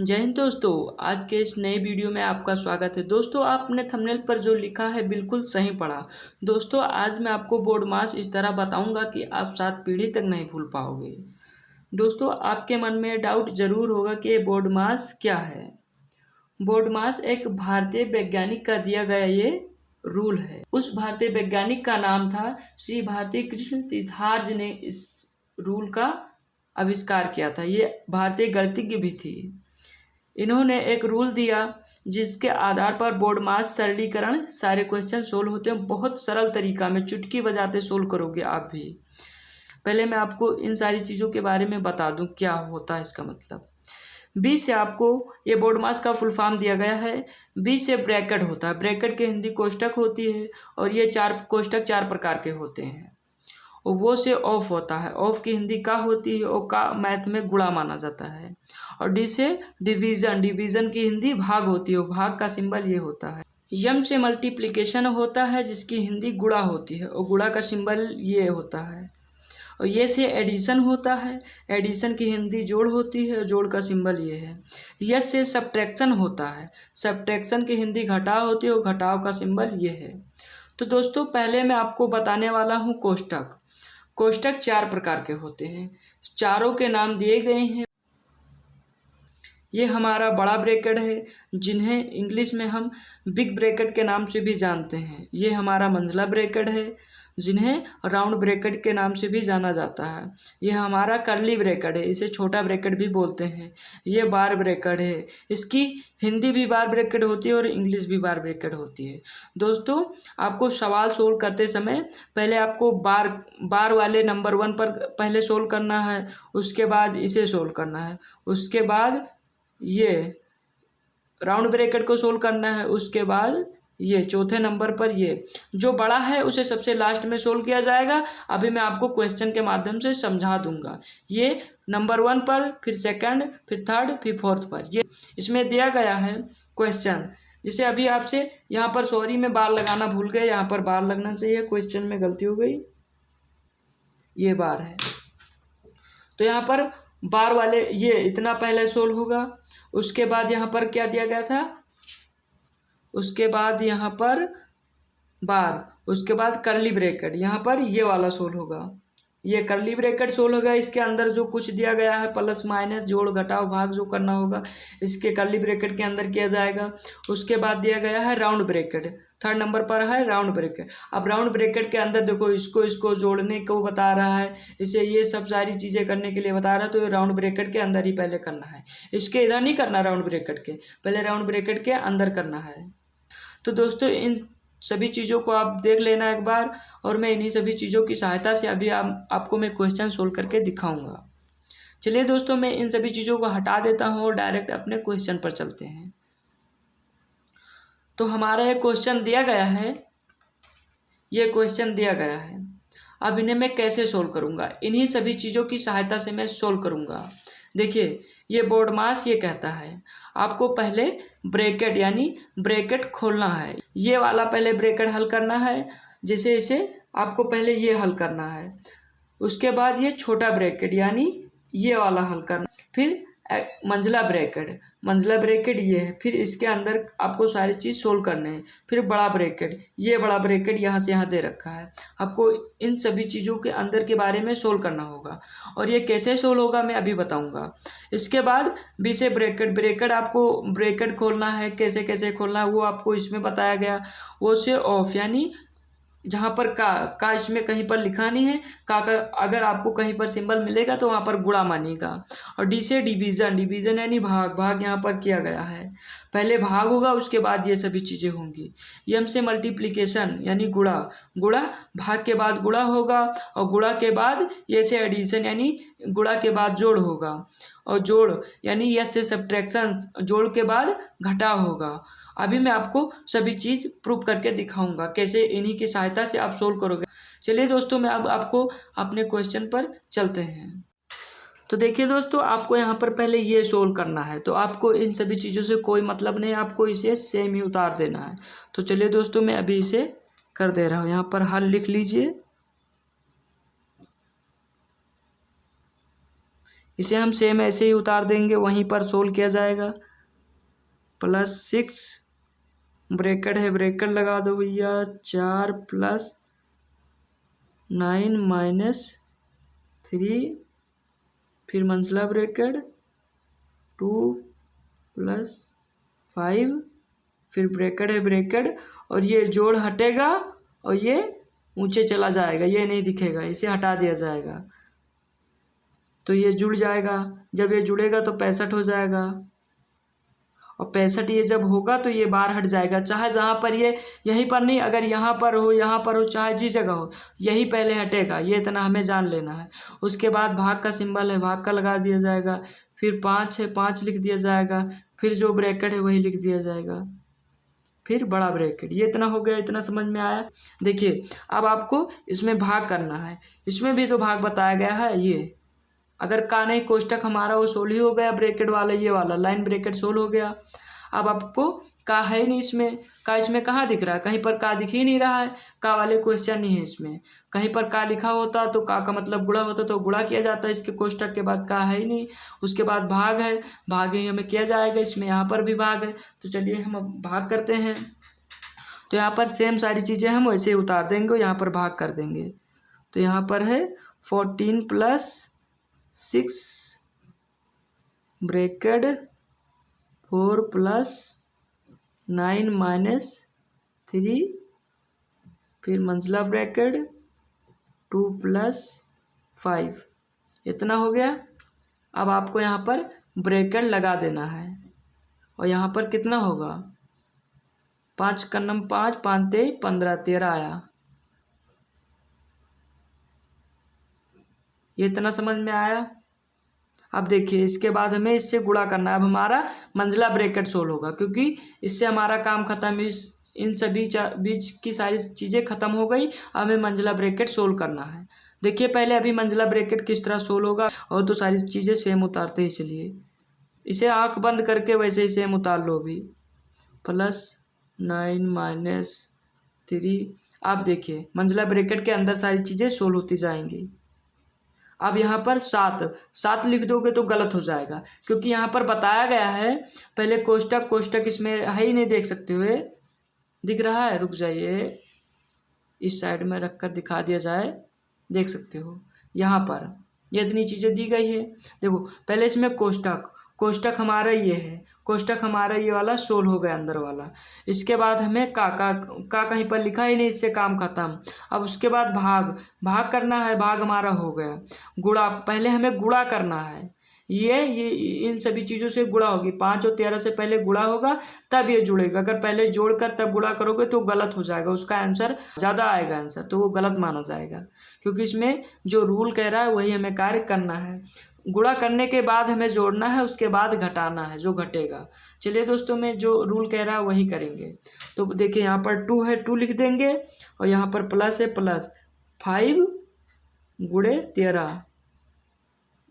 जय हिंद दोस्तों। आज के इस नए वीडियो में आपका स्वागत है। दोस्तों, आपने थंबनेल पर जो लिखा है बिल्कुल सही पढ़ा। दोस्तों, आज मैं आपको बोर्ड मास इस तरह बताऊंगा कि आप 7 पीढ़ी तक नहीं भूल पाओगे। दोस्तों, आपके मन में डाउट जरूर होगा कि बोर्ड मास क्या है। बोर्ड मास एक भारतीय वैज्ञानिक का दिया गया ये रूल है। उस भारतीय वैज्ञानिक का नाम था श्री भारती कृष्ण तीर्थार्य ने इस रूल का आविष्कार किया था। ये भारतीय गणितज्ञ भी थी। इन्होंने एक रूल दिया जिसके आधार पर बोर्ड मास सरलीकरण सारे क्वेश्चन सोल्व होते हैं। बहुत सरल तरीका में चुटकी बजाते सोल्व करोगे आप भी। पहले मैं आपको इन सारी चीज़ों के बारे में बता दूं क्या होता है इसका मतलब। बी से आपको ये बोर्ड मास का फुल फॉर्म दिया गया है। बी से ब्रैकेट होता है। ब्रैकेट के हिंदी कोष्टक होती है और ये कोष्टक 4 प्रकार के होते हैं। और वो से ऑफ होता है। ऑफ की हिंदी का होती है और का मैथ में गुणा माना जाता है। और डी से डिवीज़न। डिवीज़न की हिंदी भाग होती है और भाग का सिंबल ये होता है। यम से मल्टीप्लिकेशन होता है जिसकी हिंदी गुणा होती है और गुणा का सिंबल ये होता है। और ये से एडिशन होता है। एडिशन की हिंदी जोड़ होती है और जोड़ का सिंबल ये है। यस से सब्ट्रैक्शन होता है। सब्ट्रैक्शन की हिंदी घटाव होती है और घटाव का सिंबल ये है। तो दोस्तों, पहले मैं आपको बताने वाला हूँ कोष्टक। कोष्टक 4 प्रकार के होते हैं। चारों के नाम दिए गए हैं। ये हमारा बड़ा ब्रैकेट है जिन्हें इंग्लिश में हम बिग ब्रैकेट के नाम से भी जानते हैं। ये हमारा मंझला ब्रैकेट है जिन्हें राउंड ब्रैकेट के नाम से भी जाना जाता है। ये हमारा कर्ली ब्रैकेट है, इसे छोटा ब्रैकेट भी बोलते हैं। ये बार ब्रैकेट है, इसकी हिंदी भी बार ब्रैकेट होती है और इंग्लिश भी बार ब्रैकेट होती है। दोस्तों, आपको सवाल सोल्व करते समय पहले आपको बार वाले नंबर 1 पर पहले सोल्व करना है, उसके बाद इसे सोल्व करना है, उसके बाद ये राउंड ब्रैकेट को सोल्व करना है, उसके बाद ये चौथे नंबर पर ये जो बड़ा है उसे सबसे लास्ट में सोल्व किया जाएगा। अभी मैं आपको क्वेश्चन के माध्यम से समझा दूंगा। ये नंबर 1 पर, फिर सेकंड, फिर थर्ड, फिर फोर्थ पर। ये इसमें दिया गया है क्वेश्चन। जिसे अभी आपसे यहाँ पर सॉरी मैं बार लगाना भूल गया, यहाँ पर बार लगना चाहिए, क्वेश्चन में गलती हो गई, ये बार है। तो यहाँ पर बार वाले ये इतना पहले सोल्व होगा। उसके बाद यहाँ पर क्या दिया गया था, उसके बाद यहाँ पर बार, उसके बाद कर्ली ब्रैकेट, यहाँ पर ये वाला सोल्व होगा। ये कर्ली ब्रैकेट सोल्व होगा। इसके अंदर जो कुछ दिया गया है प्लस माइनस जोड़ घटाव भाग जो करना होगा इसके कर्ली ब्रैकेट के अंदर किया जाएगा। उसके बाद दिया गया है राउंड ब्रैकेट, थर्ड नंबर पर है राउंड ब्रैकेट। अब राउंड ब्रैकेट के अंदर देखो इसको जोड़ने को बता रहा है, इसे ये सब सारी चीज़ें करने के लिए बता रहा है। तो ये राउंड ब्रैकेट के अंदर ही पहले करना है, इसके इधर नहीं करना। राउंड ब्रैकेट के पहले राउंड ब्रैकेट के अंदर करना है। तो दोस्तों, इन सभी चीज़ों को आप देख लेना एक बार और मैं इन्हीं सभी चीज़ों की सहायता से अभी आपको मैं क्वेश्चन सोल्व करके दिखाऊंगा। चलिए दोस्तों, मैं इन सभी चीज़ों को हटा देता हूँ और डायरेक्ट अपने क्वेश्चन पर चलते हैं। तो हमारा ये क्वेश्चन दिया गया है, ये क्वेश्चन दिया गया है। अब इन्हें मैं कैसे सोल्व करूँगा, इन्हीं सभी चीज़ों की सहायता से मैं सोल्व करूँगा। देखिए, ये बोर्ड मास ये कहता है आपको पहले ब्रैकेट यानी ब्रैकेट खोलना है। ये वाला पहले ब्रैकेट हल करना है, जैसे इसे आपको पहले ये हल करना है। उसके बाद ये छोटा ब्रैकेट यानी ये वाला हल करना, फिर मंझला ब्रैकेट ये है, फिर इसके अंदर आपको सारी चीज़ सोल्व करने हैं। फिर बड़ा ब्रैकेट, ये बड़ा ब्रैकेट यहाँ से यहाँ दे रखा है। आपको इन सभी चीज़ों के अंदर के बारे में सोल्व करना होगा और ये कैसे सोल्व होगा मैं अभी बताऊँगा। इसके बाद बी से ब्रैकेट आपको ब्रैकेट खोलना है, कैसे कैसे खोलना है वो आपको इसमें बताया गया। वो से ऑफ यानी जहाँ पर का इसमें कहीं पर लिखा नहीं है, का अगर आपको कहीं पर सिंबल मिलेगा तो वहाँ पर गुणा मानिएगा। और डी से डिवीज़न यानी भाग यहाँ पर किया गया है। पहले भाग होगा, उसके बाद ये सभी चीज़ें होंगी। एम से मल्टीप्लिकेशन यानी गुणा भाग के बाद गुणा होगा और गुणा के बाद ये से एडिशन यानी गुणा के बाद जोड़ होगा। और जोड़ यानी यस से सब्ट्रैक्शन, जोड़ के बाद घटाव होगा। अभी मैं आपको सभी चीज़ प्रूव करके दिखाऊंगा कैसे इन्हीं की सहायता से आप सोल्व करोगे। चलिए दोस्तों, मैं अब आपको अपने क्वेश्चन पर चलते हैं। तो देखिए दोस्तों, आपको यहाँ पर पहले ये सोल्व करना है, तो आपको इन सभी चीज़ों से कोई मतलब नहीं, आपको इसे सेम ही उतार देना है। तो चलिए दोस्तों, मैं अभी इसे कर दे रहा हूँ। यहाँ पर हल लिख लीजिए, इसे हम सेम ऐसे ही उतार देंगे, वहीं पर सोल्व किया जाएगा। +6 ब्रैकेट है, ब्रैकेट लगा दो भैया, 4 + 9 - 3, फिर मंजिला ब्रैकेट 2 + 5, फिर ब्रैकेट है ब्रैकेट, और ये जोड़ हटेगा और ये ऊंचे चला जाएगा, ये नहीं दिखेगा, इसे हटा दिया जाएगा तो ये जुड़ जाएगा। जब ये जुड़ेगा तो 65 हो जाएगा, और 65 ये जब होगा तो ये बार हट जाएगा। चाहे जहाँ पर ये यहीं पर नहीं, अगर यहाँ पर हो, चाहे जिस जगह हो, यही पहले हटेगा, ये इतना हमें जान लेना है। उसके बाद भाग का सिंबल है, भाग का लगा दिया जाएगा, फिर 5 है, 5 लिख दिया जाएगा, फिर जो ब्रैकेट है वही लिख दिया जाएगा, फिर बड़ा ब्रैकेट। ये इतना हो गया, इतना समझ में आया। देखिए अब आपको इसमें भाग करना है, इसमें भी तो भाग बताया गया है। ये अगर का नहीं कोष्टक हमारा वो 16 ही हो गया, ब्रैकेट वाला ये वाला लाइन ब्रैकेट 16 हो गया। अब आपको का है नहीं इसमें, का इसमें कहाँ दिख रहा है, कहीं पर का दिख ही नहीं रहा है, का वाले क्वेश्चन नहीं है इसमें। कहीं पर का लिखा होता तो का मतलब गुणा होता तो गुणा किया जाता, इसके कोष्टक के बाद का है ही नहीं। उसके बाद भाग है, भाग ही हमें किया जाएगा, इसमें यहाँ पर भी भाग है। तो चलिए हम अब भाग करते हैं। तो यहाँ पर सेम सारी चीज़ें हम वैसे उतार देंगे, यहाँ पर भाग कर देंगे। तो यहाँ पर है 14 + 6 ब्रैकेट 4 + 9 - 3, फिर मंजिला ब्रैकेट 2 + 5, इतना हो गया। अब आपको यहाँ पर ब्रैकेट लगा देना है, और यहाँ पर कितना होगा, 5 का नम 5, 5 × 15, 13 आया। ये इतना समझ में आया। अब देखिए इसके बाद हमें इससे गुणा करना है। अब हमारा मंजिला ब्रैकेट सोल्व होगा, क्योंकि इससे हमारा काम खत्म। इन सभी बीच की सारी चीज़ें खत्म हो गई। अब हमें मंजिला ब्रैकेट सोल्व करना है। देखिए पहले अभी मंजिला ब्रैकेट किस तरह सोल्व होगा, और तो सारी चीज़ें सेम उतारते ही चलिए। इसे आंख बंद करके वैसे ही सेम उतार लो अभी। +9 - 3, आप देखिए मंजिला ब्रैकेट के अंदर सारी चीज़ें सोल्व होती जाएंगी। अब यहाँ पर 7 लिख दोगे तो गलत हो जाएगा, क्योंकि यहाँ पर बताया गया है पहले कोष्टक इसमें है ही नहीं, देख सकते हुए दिख रहा है, रुक जाइए इस साइड में रख कर दिखा दिया जाए, देख सकते हो यहाँ पर ये इतनी चीज़ें दी गई है। देखो पहले इसमें कोष्टक हमारा ये है, कोष्टक हमारा ये वाला 16 हो गया अंदर वाला। इसके बाद हमें का कहीं पर लिखा ही नहीं, इससे काम खत्म। अब उसके बाद भाग करना है, भाग हमारा हो गया। गुणा, पहले हमें गुणा करना है, ये इन सभी चीज़ों से गुणा होगी। 5 और 13 से पहले गुणा होगा तब ये जुड़ेगा। अगर पहले जोड़कर तब गुणा करोगे तो गलत हो जाएगा, उसका आंसर ज़्यादा आएगा आंसर, तो वो गलत माना जाएगा। क्योंकि इसमें जो रूल कह रहा है वही हमें कार्य करना है। गुणा करने के बाद हमें जोड़ना है, उसके बाद घटाना है जो घटेगा। चलिए दोस्तों, में जो रूल कह रहा है वही करेंगे। तो देखिए यहाँ पर 2 है, 2 लिख देंगे, और यहाँ पर प्लस है, +5 × 13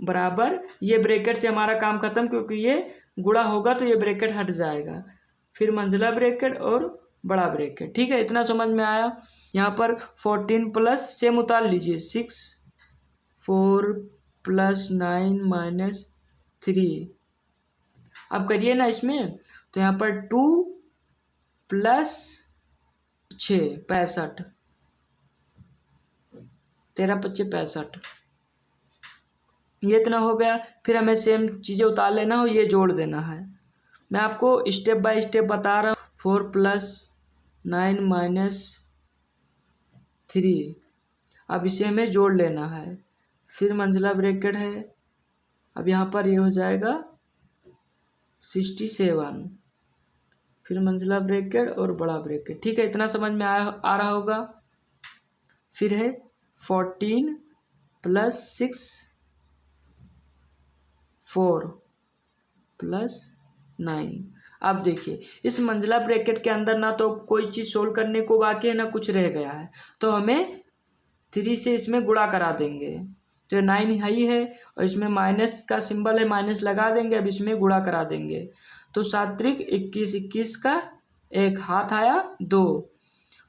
बराबर, ये ब्रैकेट से हमारा काम खत्म, क्योंकि ये गुणा होगा तो ये ब्रैकेट हट जाएगा। फिर मंजिला ब्रैकेट और बड़ा ब्रैकेट। ठीक है, इतना समझ में आया। यहाँ पर 14 + सेम उतार लीजिए, 6 4 + 9 - 3। अब करिए ना इसमें, तो यहाँ पर 2 + 6 65, 13 × 5 = 65, ये इतना हो गया। फिर हमें सेम चीज़ें उतार लेना हो, ये जोड़ देना है। मैं आपको स्टेप बाय स्टेप बता रहा हूँ। 4 + 9 - 3, अब इसे हमें जोड़ लेना है। फिर मंजिला ब्रैकेट है, अब यहाँ पर ये हो जाएगा 67, फिर मंजिला ब्रैकेट और बड़ा ब्रैकेट। ठीक है, इतना समझ में आ रहा होगा। फिर है 14 + 6 4 + 9। अब देखिए इस मंजिला ब्रैकेट के अंदर ना तो कोई चीज़ सोल्व करने को बाकी है, ना कुछ रह गया है, तो हमें 3 से इसमें गुणा करा देंगे। तो 9 हाई है, और इसमें माइनस का सिंबल है, माइनस लगा देंगे। अब इसमें गुणा करा देंगे, तो 7 × 21, 21 का 1 हाथ आया 2,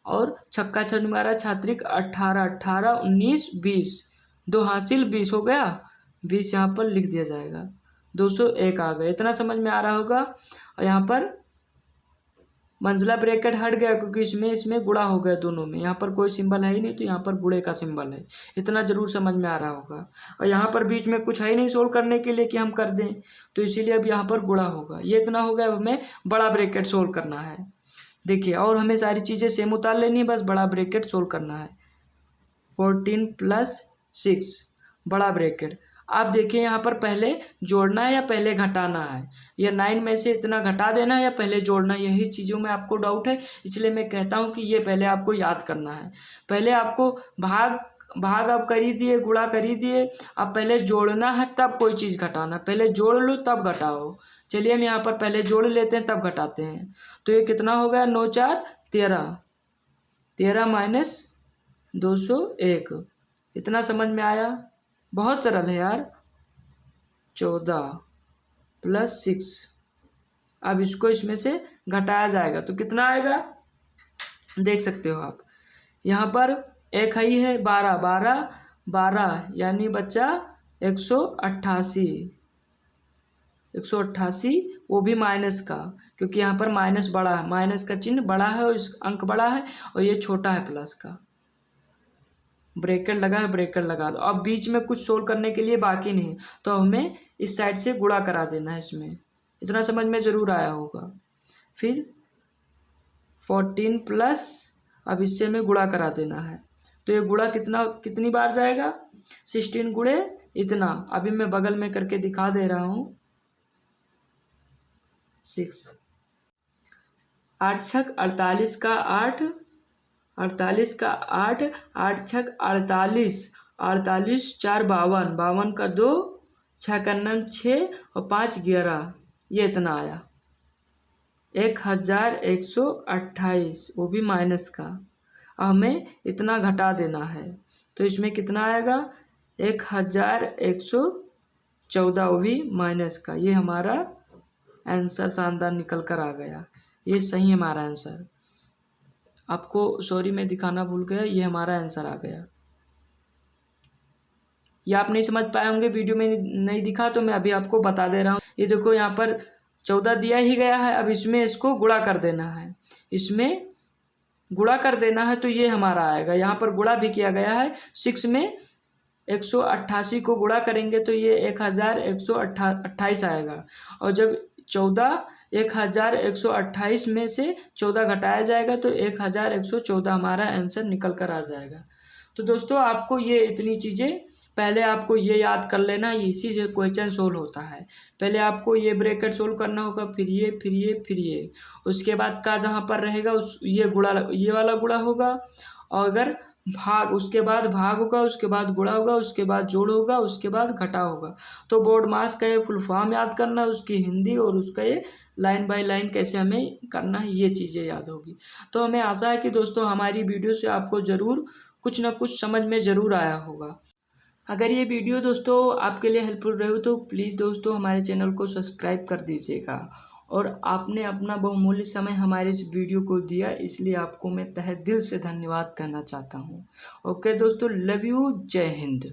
और छक्का छक्का मारा 6 × 18, 18 19 20, 2 हासिल 20 हो गया। 20 यहाँ पर लिख दिया जाएगा, 201 आ गया। इतना समझ में आ रहा होगा। और यहाँ पर मंजिला ब्रैकेट हट गया क्योंकि इसमें गुणा हो गया दोनों में, यहाँ पर कोई सिंबल है ही नहीं तो यहाँ पर गुणे का सिंबल है। इतना जरूर समझ में आ रहा होगा। और यहाँ पर बीच में कुछ है ही नहीं सोल्व करने के लिए कि हम कर दें, तो इसीलिए अब यहाँ पर गुणा होगा। ये इतना हो गया, अब हमें बड़ा ब्रैकेट सोल्व करना है। देखिए, और हमें सारी चीज़ें सेम उतार लेनी है, बस बड़ा ब्रैकेट सोल्व करना है। 14 + 6 बड़ा ब्रैकेट। आप देखिए यहाँ पर पहले जोड़ना है या पहले घटाना है, या 9 में से इतना घटा देना है या पहले जोड़ना है, यही चीज़ों में आपको डाउट है। इसलिए मैं कहता हूँ कि ये पहले आपको याद करना है। पहले आपको भाग आप कर ही दिए, गुणा कर ही दिए, अब पहले जोड़ना है तब कोई चीज़ घटाना। पहले जोड़ लो तब घटाओ। चलिए हम यहाँ पर पहले जोड़ लेते हैं तब घटाते हैं। तो ये कितना हो गया, 9 × 4 = 13, 13 - 201। इतना समझ में आया? बहुत सरल है यार। 14 + 6, अब इसको इसमें से घटाया जाएगा तो कितना आएगा, देख सकते हो आप। यहाँ पर एक ही है 12, 12 12 यानी बच्चा 188, 188, वो भी माइनस का, क्योंकि यहाँ पर माइनस बड़ा है, माइनस का चिन्ह बड़ा है और अंक बड़ा है, और ये छोटा है प्लस का। ब्रैकेट लगा है, ब्रैकेट लगा दो। अब बीच में कुछ सोल्व करने के लिए बाकी नहीं, तो हमें इस साइड से गुणा करा देना है इसमें। इतना समझ में ज़रूर आया होगा। फिर 14 प्लस, अब इससे हमें गुणा करा देना है, तो ये गुणा कितनी बार जाएगा, 16 गुणे इतना। अभी मैं बगल में करके दिखा दे रहा हूँ। 6 8 × 6 = 48 का 8, 48 का 8, 8 × 6 = 48, 48 4 52, 52 का 2, 6 का 9 6 और 5 11, ये इतना आया 1128, वो भी माइनस का। अब हमें इतना घटा देना है, तो इसमें कितना आएगा, 1114, वो भी माइनस का। ये हमारा आंसर शानदार निकल कर आ गया। ये सही हमारा आंसर। आपको सॉरी मैं दिखाना भूल गया, ये हमारा आंसर आ गया। ये आप नहीं समझ पाए होंगे, वीडियो में नहीं दिखा तो मैं अभी आपको बता दे रहा हूँ। ये देखो यहाँ पर 14 दिया ही गया है, अब इसमें इसको गुणा कर देना है, इसमें गुणा कर देना है, तो ये हमारा आएगा। यहाँ पर गुणा भी किया गया है, 6 में 188 को गुणा करेंगे तो ये 1128 आएगा। और जब 1128 में से 14 घटाया जाएगा तो 1114 हमारा आंसर निकल कर आ जाएगा। तो दोस्तों, आपको ये इतनी चीज़ें पहले आपको ये याद कर लेना, इसी से क्वेश्चन सोल्व होता है। पहले आपको ये ब्रैकेट सोल्व करना होगा, फिर ये, फिर ये, फिर ये, उसके बाद का जहाँ पर रहेगा ये वाला गुणा होगा, और अगर भाग, उसके बाद भाग होगा, उसके बाद गुणा होगा, उसके बाद जोड़ होगा, उसके बाद घटा होगा। तो बोर्ड मास का ये फुल फॉर्म याद करना, उसकी हिंदी और उसका ये लाइन बाय लाइन कैसे हमें करना है, ये चीज़ें याद होगी। तो हमें आशा है कि दोस्तों हमारी वीडियो से आपको ज़रूर कुछ ना कुछ समझ में ज़रूर आया होगा। अगर ये वीडियो दोस्तों आपके लिए हेल्पफुल रहे हो तो प्लीज़ दोस्तों हमारे चैनल को सब्सक्राइब कर दीजिएगा। और आपने अपना बहुमूल्य समय हमारे इस वीडियो को दिया, इसलिए आपको मैं तहे दिल से धन्यवाद कहना चाहता हूँ। ओके दोस्तों, लव यू, जय हिंद।